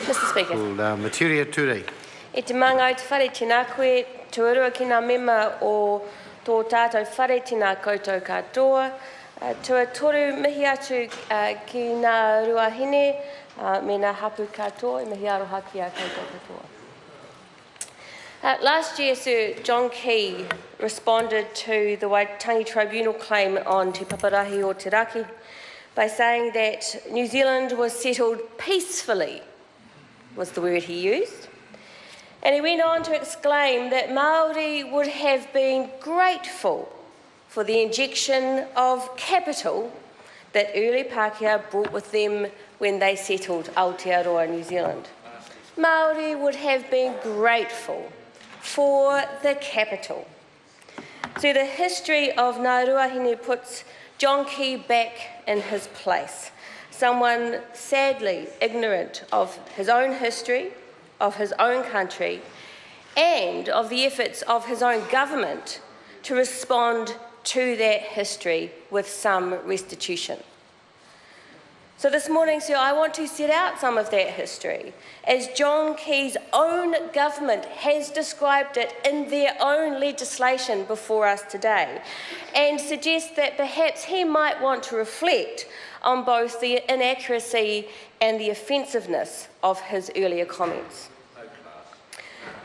Mr Speaker. Materia Ture. E te manga o te whare tina koe, tuarua ki ngā mema o tō tātou whare tina koutou katoa. Tua toru mihi atu ki Ngaruahine me ngā hapu katoa, mihi aroha ki a koutou katoa. Last year, Sir John Key responded to the Waitangi Tribunal claim on Te Paparahi o Te Raki by saying that New Zealand was settled peacefully, was the word he used. And he went on to exclaim that Māori would have been grateful for the injection of capital that early Pākehā brought with them when they settled Aotearoa, New Zealand. Māori would have been grateful for the capital. So the history of Ngaruahine puts John Key back in his place, someone sadly ignorant of his own history, of his own country, and of the efforts of his own government to respond to that history with some restitution. So this morning, Sir, I want to set out some of that history as John Key's own government has described it in their own legislation before us today, and suggest that perhaps he might want to reflect on both the inaccuracy and the offensiveness of his earlier comments.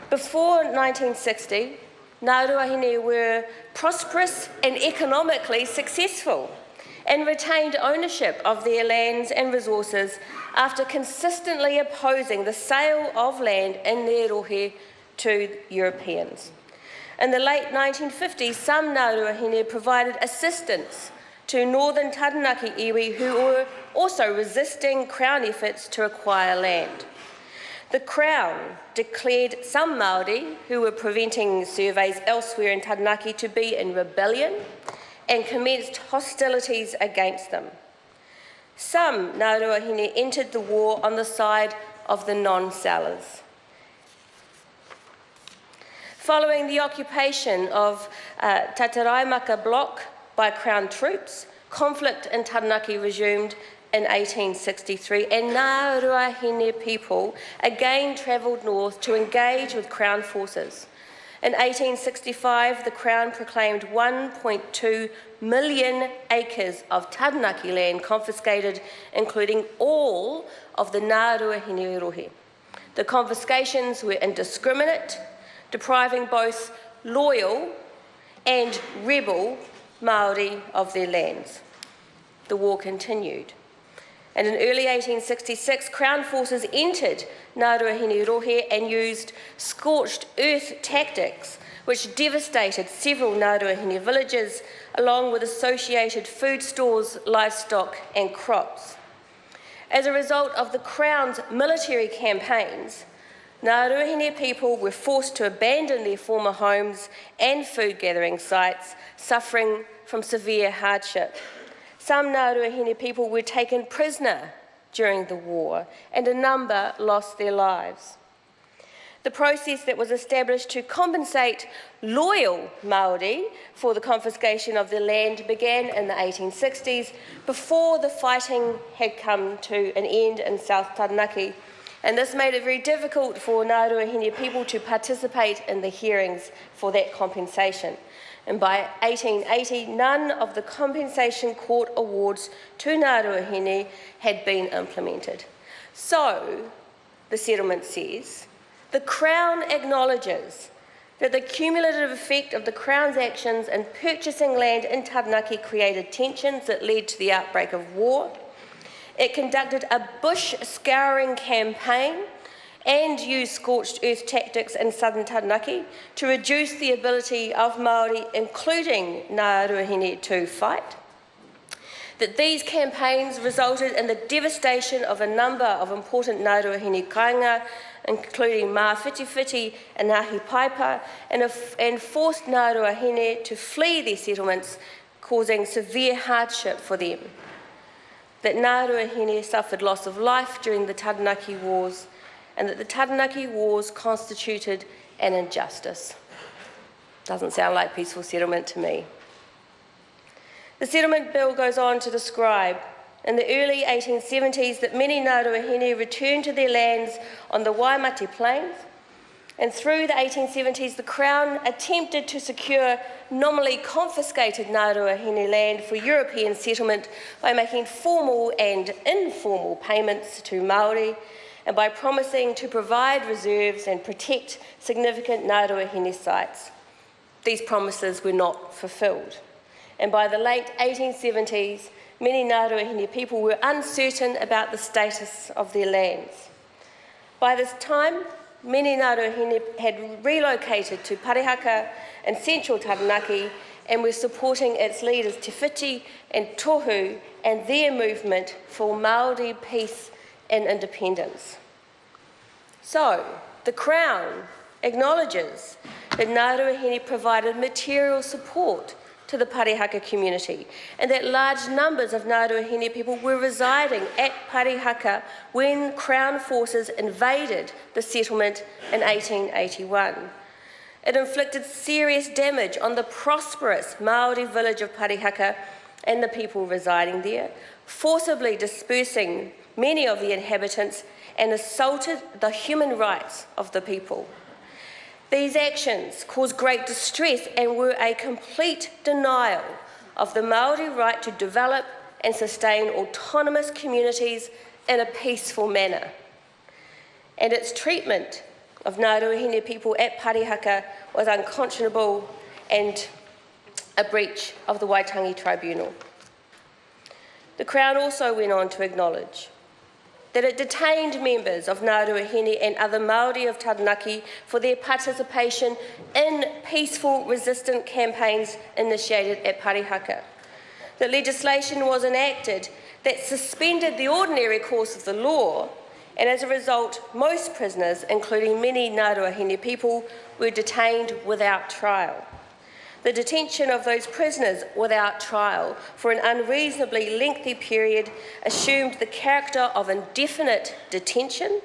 Before 1960, Ngaruahine were prosperous and economically successful and retained ownership of their lands and resources after consistently opposing the sale of land in their rohe to Europeans. In the late 1950s, some Ngaruahine provided assistance to northern Taranaki iwi who were also resisting Crown efforts to acquire land. The Crown declared some Māori who were preventing surveys elsewhere in Taranaki to be in rebellion and commenced hostilities against them. Some Ngaruahine entered the war on the side of the non-sellers. Following the occupation of Tataraimaka block by Crown troops, conflict in Taranaki resumed in 1863, and Ngaruahine people again travelled north to engage with Crown forces. In 1865, the Crown proclaimed 1.2 million acres of Taranaki land confiscated, including all of the Ngaruahine rohe. The confiscations were indiscriminate, depriving both loyal and rebel Māori of their lands. The war continued. And in early 1866, Crown forces entered Ngaruahine rohe and used scorched earth tactics, which devastated several Ngaruahine villages, along with associated food stores, livestock and crops. As a result of the Crown's military campaigns, Ngaruahine people were forced to abandon their former homes and food gathering sites, suffering from severe hardship. Some Ngaruahine people were taken prisoner during the war, and a number lost their lives. The process that was established to compensate loyal Māori for the confiscation of their land began in the 1860s, before the fighting had come to an end in South Taranaki, and this made it very difficult for Ngaruahine people to participate in the hearings for that compensation. And by 1880, none of the compensation court awards to Ngaruahine had been implemented. So, the settlement says, the Crown acknowledges that the cumulative effect of the Crown's actions in purchasing land in Taranaki created tensions that led to the outbreak of war. It conducted a bush scouring campaign and used scorched earth tactics in southern Taranaki to reduce the ability of Māori, including Ngaruahine, to fight. That these campaigns resulted in the devastation of a number of important Ngaruahine kāinga, including Mā Whitiwhiti and Ngāhi Paipa, and forced Ngaruahine to flee their settlements, causing severe hardship for them. That Ngaruahine suffered loss of life during the Taranaki Wars, and that the Taranaki Wars constituted an injustice. Doesn't sound like peaceful settlement to me. The settlement bill goes on to describe in the early 1870s that many Ngaruahine returned to their lands on the Waimate Plains, and through the 1870s the Crown attempted to secure nominally confiscated Ngaruahine land for European settlement by making formal and informal payments to Māori and by promising to provide reserves and protect significant Ngaruahine sites. These promises were not fulfilled, and by the late 1870s many Ngaruahine people were uncertain about the status of their lands. By this time, many Ngaruahine had relocated to Parihaka in central Taranaki and were supporting its leaders Te Whiti and Tohu and their movement for Māori peace and independence. So, the Crown acknowledges that Ngaruahine provided material support to the Parihaka community and that large numbers of Ngaruahine people were residing at Parihaka when Crown forces invaded the settlement in 1881. It inflicted serious damage on the prosperous Māori village of Parihaka and the people residing there, forcibly dispersing many of the inhabitants and assaulted the human rights of the people. These actions caused great distress and were a complete denial of the Māori right to develop and sustain autonomous communities in a peaceful manner. And its treatment of Ngaruahine people at Parihaka was unconscionable and a breach of the Waitangi Tribunal. The Crown also went on to acknowledge that it detained members of Ngaruahine and other Māori of Taranaki for their participation in peaceful resistant campaigns initiated at Parihaka. That legislation was enacted that suspended the ordinary course of the law, and as a result, most prisoners, including many Ngaruahine people, were detained without trial. The detention of those prisoners without trial for an unreasonably lengthy period assumed the character of indefinite detention,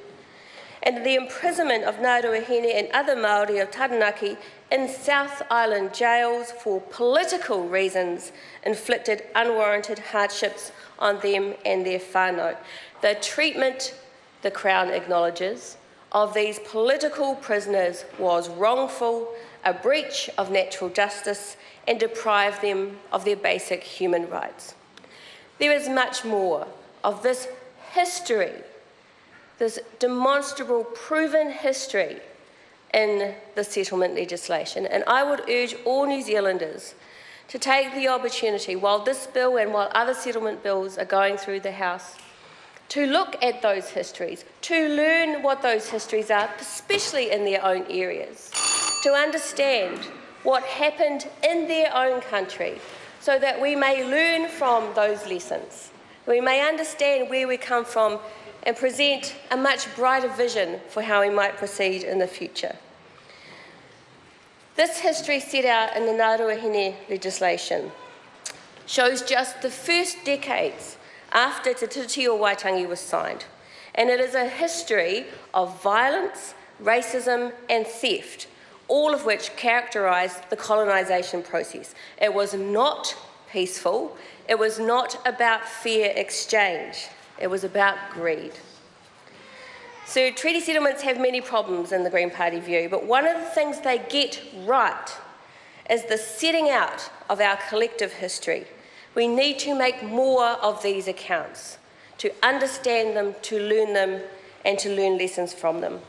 and the imprisonment of Ngaruahine and other Māori of Taranaki in South Island jails for political reasons inflicted unwarranted hardships on them and their whānau. The treatment, the Crown acknowledges, of these political prisoners was wrongful, a breach of natural justice, and deprived them of their basic human rights. There is much more of this history, this demonstrable, proven history in the settlement legislation, and I would urge all New Zealanders to take the opportunity, while this bill and while other settlement bills are going through the House, to look at those histories, to learn what those histories are, especially in their own areas, to understand what happened in their own country so that we may learn from those lessons, we may understand where we come from and present a much brighter vision for how we might proceed in the future. This history set out in the Ngaruahine legislation shows just the first decades after Te Tiriti o Waitangi was signed, and it is a history of violence, racism and theft, all of which characterised the colonisation process. It was not peaceful, it was not about fair exchange, it was about greed. So treaty settlements have many problems in the Green Party view, but one of the things they get right is the setting out of our collective history. We need to make more of these accounts, to understand them, to learn them, and to learn lessons from them.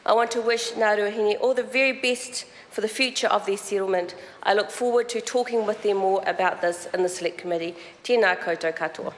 I want to wish Ngaruahine all the very best for the future of their settlement. I look forward to talking with them more about this in the Select Committee. Tēnā koutou katoa.